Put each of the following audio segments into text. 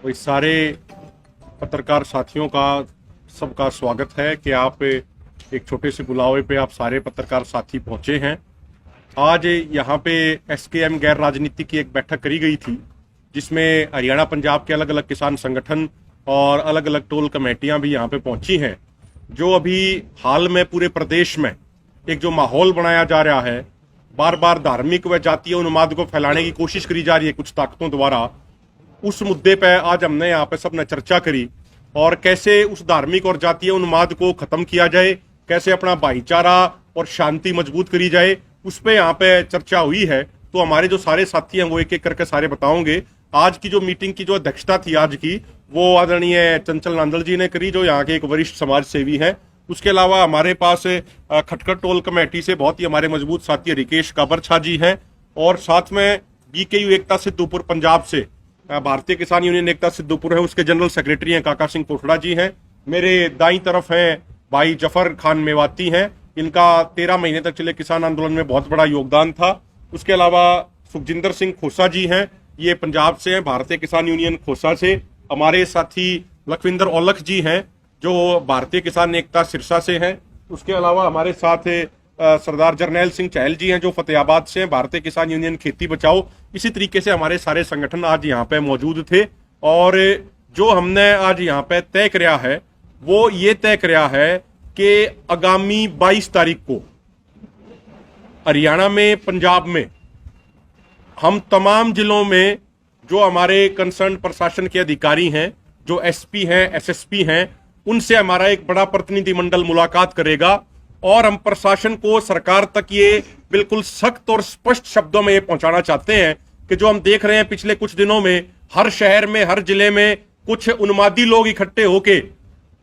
तो इस सारे पत्रकार साथियों का सबका स्वागत है कि आप एक छोटे से बुलावे पे आप सारे पत्रकार साथी पहुंचे हैं। आज यहाँ पे एसकेएम गैर राजनीति की एक बैठक करी गई थी, जिसमें हरियाणा पंजाब के अलग अलग किसान संगठन और अलग अलग टोल कमेटियां भी यहाँ पे पहुंची हैं। जो अभी हाल में पूरे प्रदेश में एक जो माहौल बनाया जा रहा है, बार बार धार्मिक व जातीय उन्माद को फैलाने की कोशिश करी जा रही है कुछ ताकतों द्वारा, उस मुद्दे पे आज हमने यहाँ पे सबने चर्चा करी और कैसे उस धार्मिक और जातीय उन्माद को खत्म किया जाए, कैसे अपना भाईचारा और शांति मजबूत करी जाए, उस पे यहाँ पे चर्चा हुई है। तो हमारे जो सारे साथी हैं वो एक एक करके सारे बताओगे। आज की जो मीटिंग की जो अध्यक्षता थी आज की, वो आदरणीय चंचल नांदल जी ने करी, जो यहाँ के एक वरिष्ठ समाज सेवी हैं। उसके अलावा हमारे पास खटखट टोल कमेटी से बहुत ही हमारे मजबूत साथी हरिकेश काबरछा जी हैं, और साथ में बीकेयू एकता सिद्धूपुर पंजाब से भारतीय किसान यूनियन एकता सिद्धूपुर है, उसके जनरल सेक्रेटरी हैं काका सिंह कोठड़ा जी हैं। मेरे दाईं तरफ हैं भाई जफर खान मेवाती हैं, इनका 13 महीने तक चले किसान आंदोलन में बहुत बड़ा योगदान था। उसके अलावा सुखजिंदर सिंह खोसा जी हैं, ये पंजाब से हैं, भारतीय किसान यूनियन खोसा से। हमारे साथी लखविंदर औलख जी हैं, जो भारतीय किसान एकता सिरसा से हैं। उसके अलावा हमारे साथ सरदार जरनैल सिंह चहल जी हैं, जो फतेहाबाद से हैं, भारतीय किसान यूनियन खेती बचाओ। इसी तरीके से हमारे सारे संगठन आज यहाँ पे मौजूद थे, और जो हमने आज यहाँ पे तय किया है वो ये तय किया है कि आगामी 22 तारीख को हरियाणा में, पंजाब में, हम तमाम जिलों में जो हमारे कंसर्न प्रशासन के अधिकारी हैं, जो एसपी हैं, एसएसपी हैं, उनसे हमारा एक बड़ा प्रतिनिधिमंडल मुलाकात करेगा, और हम प्रशासन को, सरकार तक ये बिल्कुल सख्त और स्पष्ट शब्दों में ये पहुंचाना चाहते हैं कि जो हम देख रहे हैं पिछले कुछ दिनों में हर शहर में, हर जिले में कुछ उन्मादी लोग इकट्ठे होके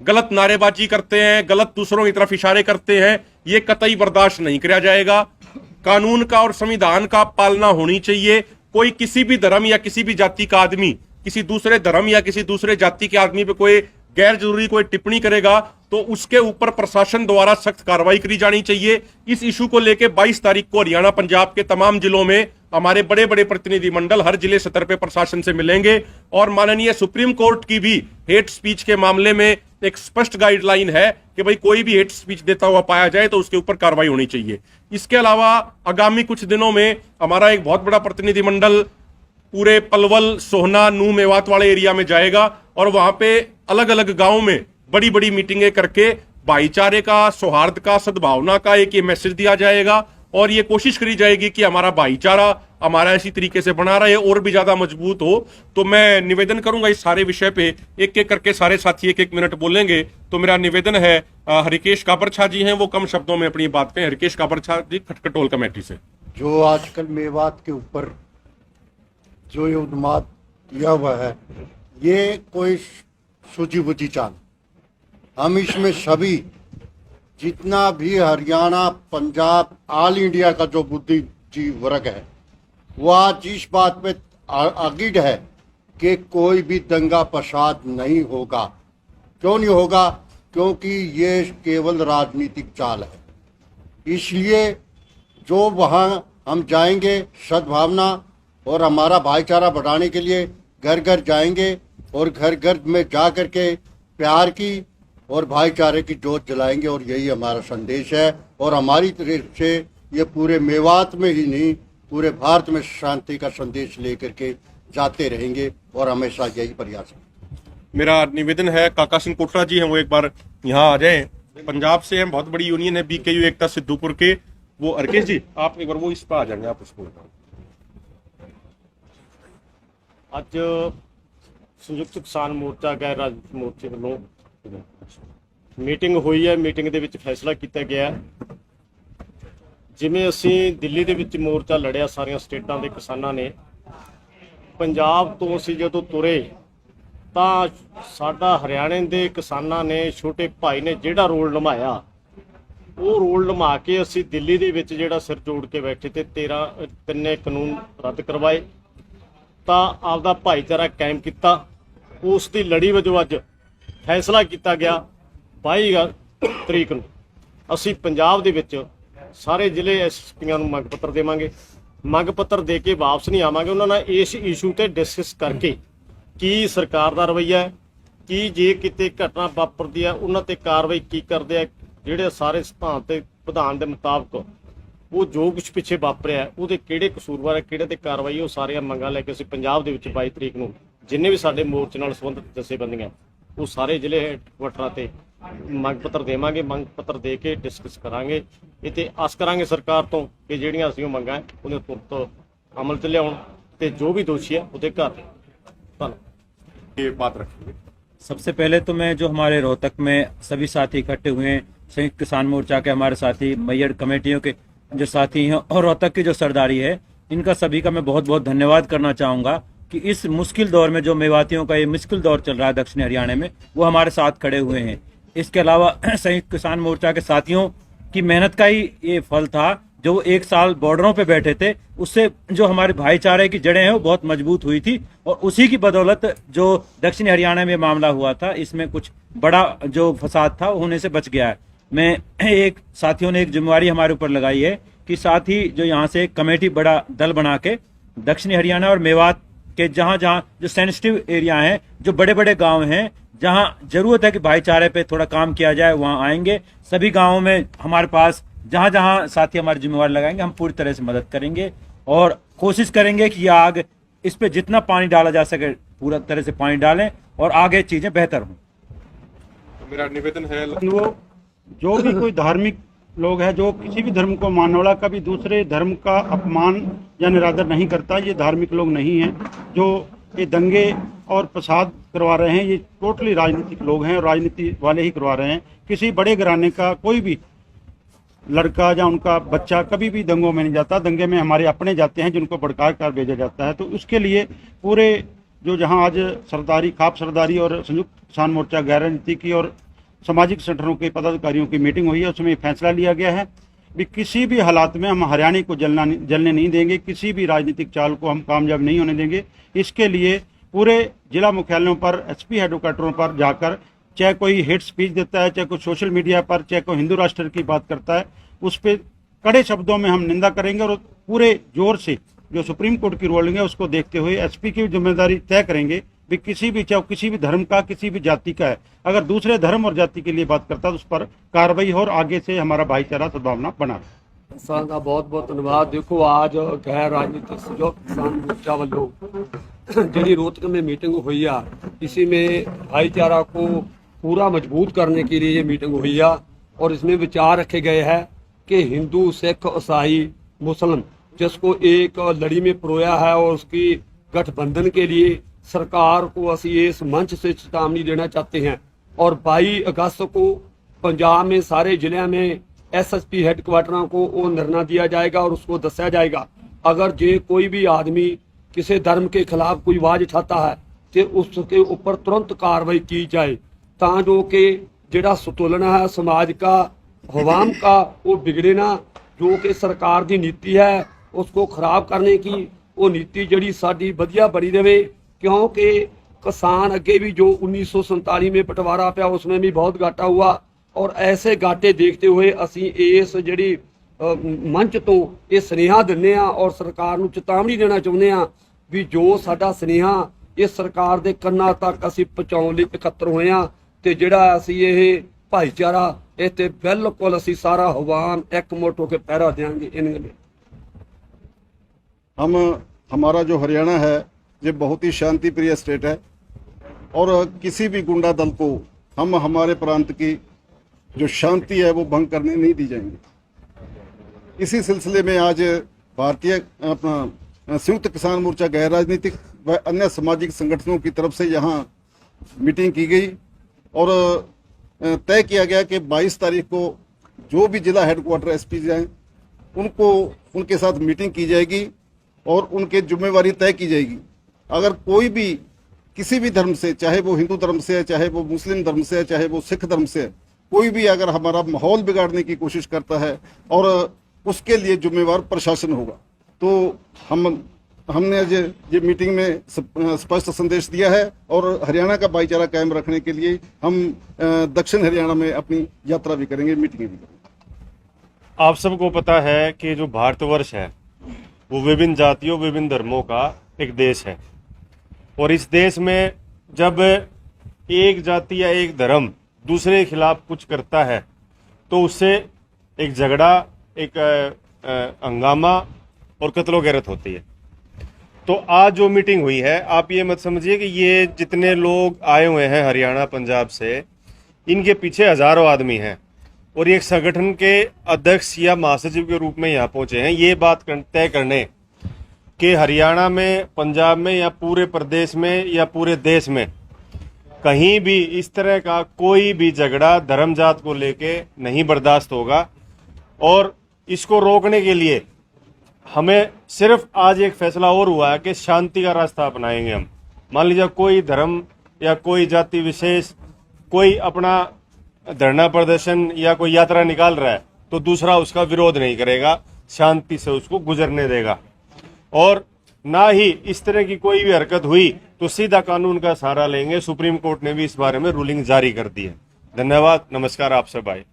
गलत नारेबाजी करते हैं, गलत दूसरों की तरफ इशारे करते हैं, ये कतई बर्दाश्त नहीं किया जाएगा। कानून का और संविधान का पालना होनी चाहिए। कोई किसी भी धर्म या किसी भी जाति का आदमी किसी दूसरे धर्म या किसी दूसरे जाति के आदमी पे कोई गैर जरूरी कोई टिप्पणी करेगा तो उसके ऊपर प्रशासन द्वारा सख्त कार्रवाई करी जानी चाहिए। इस इशू को लेकर 22 तारीख को हरियाणा पंजाब के तमाम जिलों में हमारे बड़े बड़े प्रतिनिधिमंडल हर जिले स्तर पे प्रशासन से मिलेंगे, और माननीय सुप्रीम कोर्ट की भी हेट स्पीच के मामले में एक स्पष्ट गाइडलाइन है कि भाई कोई भी हेट स्पीच देता हुआ पाया जाए तो उसके ऊपर कार्रवाई होनी चाहिए। इसके अलावा आगामी कुछ दिनों में हमारा एक बहुत बड़ा प्रतिनिधिमंडल पूरे पलवल, सोहना, नूह, मेवात वाले एरिया में जाएगा, और वहां पे अलग अलग गांवों में बड़ी बड़ी मीटिंगें करके भाईचारे का, सौहार्द का, सद्भावना का एक ये मैसेज दिया जाएगा, और ये कोशिश करी जाएगी कि हमारा भाईचारा हमारा इसी तरीके से बना रहे और भी ज्यादा मजबूत हो। तो मैं निवेदन करूंगा इस सारे विषय पे एक एक करके सारे साथी एक एक मिनट बोलेंगे। तो मेरा निवेदन है, हरिकेश काबरछा जी हैं, वो कम शब्दों में अपनी बात कहें। हरिकेश काबरछा जी, खटखट टोल कमेटी से। जो आजकल मेवात के ऊपर जो ये उन्माद किया हुआ है, ये कोई सूझी बुझी चाल, हम इसमें सभी जितना भी हरियाणा, पंजाब, ऑल इंडिया का जो बुद्धिजीवी वर्ग है, वो आज इस बात पे अगिड है कि कोई भी दंगा फसाद नहीं होगा। क्यों नहीं होगा? क्योंकि ये केवल राजनीतिक चाल है। इसलिए जो वहाँ हम जाएंगे सद्भावना और हमारा भाईचारा बढ़ाने के लिए घर घर जाएंगे, और घर घर में जा कर के प्यार की और भाईचारे की जोत जलाएंगे, और यही हमारा संदेश है। और हमारी तरफ से ये पूरे मेवात में ही नहीं, पूरे भारत में शांति का संदेश लेकर के जाते रहेंगे, और हमेशा यही प्रयास है। मेरा निवेदन है, काका सिंह कोठड़ा जी हैं, वो एक बार यहाँ आ जाएं। पंजाब से हैं, बहुत बड़ी यूनियन है बीकेयू एकता सिद्धूपुर के, वो हरकेश जी आप एक बार वो इस पर आ जाएंगे, आप उसको। ਅੱਜ ਸੰਯੁਕਤ ਕਿਸਾਨ ਮੋਰਚਾ ਗੈਰ ਰਾਜਨੀਤਿਕ ਮੋਰਚੇ ਵੱਲੋਂ ਮੀਟਿੰਗ ਹੋਈ ਹੈ। ਮੀਟਿੰਗ ਦੇ ਵਿੱਚ ਫੈਸਲਾ ਕੀਤਾ ਗਿਆ, ਜਿਵੇਂ ਅਸੀਂ ਦਿੱਲੀ ਦੇ ਵਿੱਚ ਮੋਰਚਾ ਲੜਿਆ ਸਾਰੀਆਂ ਸਟੇਟਾਂ ਦੇ ਕਿਸਾਨਾਂ ਨੇ, ਪੰਜਾਬ ਤੋਂ ਅਸੀਂ ਜਦੋਂ ਤੁਰੇ ਤਾਂ ਸਾਡਾ ਹਰਿਆਣੇ ਦੇ ਕਿਸਾਨਾਂ ਨੇ, ਛੋਟੇ ਭਾਈ ਨੇ ਜਿਹੜਾ ਰੋਲ ਨਿਭਾਇਆ, ਉਹ ਰੋਲ ਨਿਭਾ ਕੇ ਅਸੀਂ ਦਿੱਲੀ ਦੇ ਵਿੱਚ ਜਿਹੜਾ ਸਿਰ ਜੋੜ ਕੇ ਬੈਠੇ ਤੇ 13 ਕਾਨੂੰਨ ਰੱਦ ਕਰਵਾਏ ਤਾਂ ਆਪਦਾ ਭਾਈਚਾਰਾ ਕਾਇਮ ਕੀਤਾ। ਉਸ ਦੀ ਲੜੀ ਵਜੋਂ ਅੱਜ ਫੈਸਲਾ ਕੀਤਾ ਗਿਆ 22 ਤਰੀਕ ਨੂੰ ਅਸੀਂ ਪੰਜਾਬ ਦੇ ਵਿੱਚ ਸਾਰੇ ਜ਼ਿਲ੍ਹੇ ਐਸਪੀਆਂ ਨੂੰ ਮੰਗ ਪੱਤਰ ਦੇਵਾਂਗੇ। ਮੰਗ ਪੱਤਰ ਦੇ ਕੇ ਵਾਪਸ ਨਹੀਂ ਆਵਾਂਗੇ, ਉਹਨਾਂ ਨਾਲ ਇਸ ਇਸ਼ੂ ਤੇ ਡਿਸਕਸ ਕਰਕੇ ਕੀ ਸਰਕਾਰ ਦਾ ਰਵੱਈਆ ਹੈ, ਕੀ ਜੇ ਕਿਤੇ ਘਟਨਾ ਵਾਪਰਦੀ ਹੈ ਉਹਨਾਂ ਤੇ ਕਾਰਵਾਈ ਕੀ ਕਰਦੇ ਆ, ਜਿਹੜੇ ਸਾਰੇ ਸਿਧਾਂਤ ਤੇ ਵਿਧਾਨ ਦੇ ਮੁਤਾਬਕ ਉਹ ਜੋ ਕੁਝ ਪਿੱਛੇ ਵਾਪਰਿਆ ਉਹਦੇ ਕਿਹੜੇ ਕਸੂਰਵਾਰ ਹੈ, ਕਿਹੜੇ ਤੇ ਕਾਰਵਾਈ, ਉਹ ਸਾਰੀਆਂ ਮੰਗਾਂ ਲੈ ਕੇ ਅਸੀਂ ਪੰਜਾਬ ਦੇ ਵਿੱਚ 22 ਤਰੀਕ ਨੂੰ ਜਿੰਨੇ ਵੀ ਸਾਡੇ ਮੋਰਚੇ ਨਾਲ ਸੰਬੰਧਿਤ ਜਥੇਬੰਦੀਆਂ ਉਹ ਸਾਰੇ ਜ਼ਿਲ੍ਹੇ ਹੈਡਕੁਆਟਰਾਂ ਤੇ ਮੰਗ ਪੱਤਰ ਦੇਵਾਂਗੇ। ਮੰਗ ਪੱਤਰ ਦੇ ਕੇ ਡਿਸਕਸ ਕਰਾਂਗੇ ਇਹ ਤੇ ਆਸ ਕਰਾਂਗੇ ਸਰਕਾਰ ਤੋਂ ਕਿ ਜਿਹੜੀਆਂ ਅਸੀਂ ਉਹ ਮੰਗਾਂ ਹੈ ਉਹਦੇ ਤੁਰੰਤ ਅਮਲ 'ਚ ਲਿਆਉਣ ਤੇ ਜੋ ਵੀ ਦੋਸ਼ੀ ਹੈ ਉਹਦੇ ਘਰ ਧੰਨਵਾਦ। ये बात रखेंगे। सबसे पहले तो मैं जो हमारे रोहतक में सभी साथी इकट्ठे हुए हैं, संयुक्त किसान मोर्चा के हमारे साथी, मैयड़ कमेटियों के जो साथी हैं और रोहतक की जो सरदारी है, इनका सभी का मैं बहुत बहुत धन्यवाद करना चाहूँगा कि इस मुश्किल दौर में जो मेवातियों का ये मुश्किल दौर चल रहा है दक्षिण हरियाणा में, वो हमारे साथ खड़े हुए हैं। इसके अलावा संयुक्त किसान मोर्चा के साथियों की मेहनत का ही ये फल था जो 1 साल बॉर्डरों पे बैठे थे, उससे जो हमारे भाईचारे की जड़ें हैं वो बहुत मजबूत हुई थी और उसी की बदौलत जो दक्षिण हरियाणा में मामला हुआ था इसमें कुछ बड़ा जो फसाद था होने से बच गया है। मैं एक साथियों ने एक जिम्मेवारी हमारे ऊपर लगाई है कि साथ ही जो यहाँ से एक कमेटी बड़ा दल बना के दक्षिणी हरियाणा और मेवात के जहाँ जहाँ जो सेंसिटिव एरिया हैं, जो बड़े बड़े गाँव हैं, जहाँ जरूरत है कि भाईचारे पे थोड़ा काम किया जाए, वहाँ आएंगे। सभी गाँवों में हमारे पास जहाँ जहाँ साथी हमारी जिम्मेवारी लगाएंगे हम पूरी तरह से मदद करेंगे और कोशिश करेंगे कि ये आग इस पे जितना पानी डाला जा सके पूरा तरह से पानी डालें और आगे चीजें बेहतर हों। तो मेरा निवेदन है वो जो भी कोई धार्मिक लोग हैं जो किसी भी धर्म को मानने वाला कभी दूसरे धर्म का अपमान या निरादर नहीं करता, ये धार्मिक लोग नहीं हैं। जो ये दंगे और प्रसाद करवा रहे हैं ये टोटली राजनीतिक लोग हैं और राजनीति वाले ही करवा रहे हैं। किसी बड़े घराने का कोई भी लड़का या उनका बच्चा कभी भी दंगों में नहीं जाता। दंगे में हमारे अपने जाते हैं जिनको भड़का कर भेजा जाता है। तो उसके लिए पूरे जो जहां आज सरदारी, खाप सरदारी और संयुक्त किसान मोर्चा गैर राजनीति की और सामाजिक संगठनों के पदाधिकारियों की मीटिंग हुई है, उसमें फैसला लिया गया है भी किसी भी हालात में हम हरियाणा को जलने नहीं देंगे, किसी भी राजनीतिक चाल को हम कामयाब नहीं होने देंगे। इसके लिए पूरे जिला मुख्यालयों पर, एसपी हेडक्वार्टरों पर जाकर चाहे कोई हेट स्पीच देता है, चाहे कोई सोशल मीडिया पर, चाहे कोई हिंदू राष्ट्र की बात करता है, उस पर कड़े शब्दों में हम निंदा करेंगे और पूरे जोर से जो सुप्रीम कोर्ट की रूलिंग है उसको देखते हुए एसपी की जिम्मेदारी तय करेंगे भी किसी भी, चाहे किसी भी धर्म का, किसी भी जाति का है, अगर दूसरे धर्म और जाति के लिए बात करता है तो उस पर कार्रवाई हो और आगे से हमारा भाईचारा सद्भावना बना रहे। किसान का बहुत बहुत धन्यवाद। देखो आज गैर राजनीतिक सहयोग किसान मोर्चा वालों जी रोहतक में मीटिंग हुई है, इसी में भाईचारा को पूरा मजबूत करने के लिए ये मीटिंग हुई है और इसमें विचार रखे गए हैं कि हिंदू, सिख, ईसाई, मुस्लिम जिसको एक लड़ी में परोया है और उसकी गठबंधन के लिए सरकार को ਅਸੀਂ इस मंच से चेतावनी देना चाहते हैं। और 22 अगस्त को पंजाब में सारे जिले में एसएसपी हेडक्वार्टर को वो निर्णय दिया जाएगा और उसको दसाया जाएगा अगर जे कोई भी आदमी किसी धर्म के खिलाफ कोई आवाज उठाता है तो उसके ऊपर तुरंत कार्रवाई की जाए तां जो कि जिहड़ा संतुलन है समाज का, अवाम का, वो बिगड़े ना। जो कि सरकार की नीति है उसको खराब करने की वो नीति जिहड़ी साडी वधिया बनी रहे, क्योंकि किसान अगे भी जो 1947 में बंटवारा पिया उसमें भी बहुत घाटा हुआ और ऐसे घाटे देखते हुए असी इस जिहड़ी मंच तो ये सुनेहा दिंदे आ और सरकार नूं चेतावनी देना चाहुंदे आ भी जो साडा सुनेहा इस सरकार दे कन्नां तक असी पहुंचाउण लई इकत्तर होए आ ते जिहड़ा असी ये भाईचारा इह ते बिल्कुल असी सारा अवाम एकमुठ होकर पहरा देंगे। इन्हें हमारा जो हरियाणा है ये बहुत ही शांति प्रिय स्टेट है और किसी भी गुंडा दल को हम हमारे प्रांत की जो शांति है वो भंग करने नहीं दी जाएंगे। इसी सिलसिले में आज भारतीय अपना संयुक्त किसान मोर्चा गैर राजनीतिक व अन्य सामाजिक संगठनों की तरफ से यहाँ मीटिंग की गई और तय किया गया कि 22 तारीख को जो भी जिला हेडक्वार्टर एसपी जाएं उनको उनके साथ मीटिंग की जाएगी और उनके जिम्मेवारी तय की जाएगी। अगर कोई भी किसी भी धर्म से, चाहे वो हिंदू धर्म से है, चाहे वो मुस्लिम धर्म से है, चाहे वो सिख धर्म से है, कोई भी अगर हमारा माहौल बिगाड़ने की कोशिश करता है और उसके लिए जिम्मेवार प्रशासन होगा। तो हमने आज ये मीटिंग में स्पष्ट संदेश दिया है और हरियाणा का भाईचारा कायम रखने के लिए हम दक्षिण हरियाणा में अपनी यात्रा भी करेंगे, मीटिंग भी करेंगे। आप सबको पता है कि जो भारतवर्ष है वो विभिन्न जातियों, विभिन्न धर्मों का एक देश है और इस देश में जब एक जाति या एक धर्म दूसरे के खिलाफ कुछ करता है तो उससे एक झगड़ा, एक हंगामा और कत्लो गैरत होती है। तो आज जो मीटिंग हुई है, आप ये मत समझिए कि ये जितने लोग आए हुए हैं हरियाणा पंजाब से, इनके पीछे हजारों आदमी हैं और ये एक संगठन के अध्यक्ष या महासचिव के रूप में यहाँ पहुंचे हैं ये बात तय करने कि हरियाणा में, पंजाब में या पूरे प्रदेश में या पूरे देश में कहीं भी इस तरह का कोई भी झगड़ा धर्म जात को लेके नहीं बर्दाश्त होगा। और इसको रोकने के लिए हमें सिर्फ आज एक फैसला और हुआ है कि शांति का रास्ता अपनाएंगे हम। मान लीजिए कोई धर्म या कोई जाति विशेष कोई अपना धरना प्रदर्शन या कोई यात्रा निकाल रहा है तो दूसरा उसका विरोध नहीं करेगा, शांति से उसको गुजरने देगा। और ना ही इस तरह की कोई भी हरकत हुई तो सीधा कानून का सहारा लेंगे। सुप्रीम कोर्ट ने भी इस बारे में रूलिंग जारी कर दी है। धन्यवाद, नमस्कार, आपसे बाय।